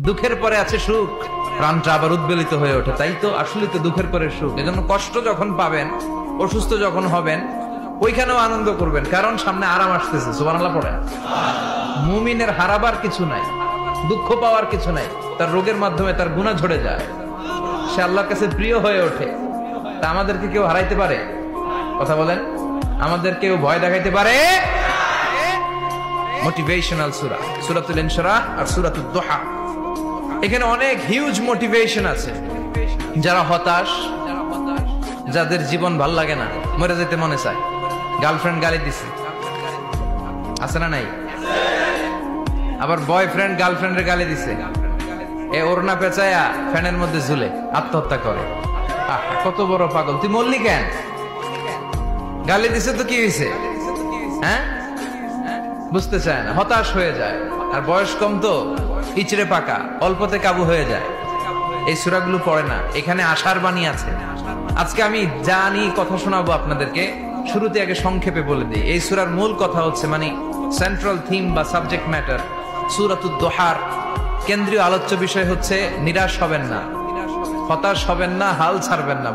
দুঃখের পরে আছে সুখ, প্রাণটা আবার উদ্বেলিত হয়ে ওঠে। তাই তো, আসলে তো দুঃখের পরে সুখ। এজন্য কষ্ট যখন পাবেন, অসুস্থ যখন হবেন, ওইখানেও আনন্দ করবেন, কারণ সামনে আরাম আসতেছে। সুবহানাল্লাহ পড়েন। মুমিনের হারাবার কিছু নাই, দুঃখ পাওয়ার কিছু নাই। তার রোগের মাধ্যমে তার গুনাহ ঝরে যায়, সে আল্লাহর কাছে প্রিয় হয়ে ওঠে। তা আমাদেরকে কেউ হারাইতে পারে? কথা বলেন, আমাদের কেউ ভয় দেখাইতে পারে? মোটিভেশনাল সূরা, সূরাতুল ইনশিরাহ আর সূরাতুদ দুহা। এখানে অনেক হিউজ মোটিভেশন আছে। যারা হতাশ, যাদের জীবন ভাল লাগে না, মরে যেতে মনে চায়, গার্লফ্রেন্ড গালি দিছে, আছে না নাই? আবার বয়ফ্রেন্ড গার্লফ্রেন্ডের গালি দিছে, এ ওড়না পেঁচায়া ফ্যানের মধ্যে ঝুলে আত্মহত্যা করে। কত বড় পাগল! তুই মরলি কেন? গালি দিছে তো কি হয়েছে? হ্যাঁ, বুঝতে চায় না, হতাশ হয়ে যায়। আর বয়স কম তো, ইচড়ে পাকা, অল্পতে কাবু হয়ে যায়। এই সূরাগুলো পড়ে না। এখানে আশার বাণী আছে। আজকে আমি জানি কথা শোনাবো আপনাদেরকে, শুরুতে আগে সংক্ষেপে বলে দিই। এই সূরার মূল কথা হচ্ছে, মানে সেন্ট্রাল থিম বা সাবজেক্ট ম্যাটার, সূরাতুদ দুহার কেন্দ্রীয় আলোচ্য বিষয় হচ্ছে নিরাশ হবেন না, হতাশ হবেন না, হাল ছাড়বেন না।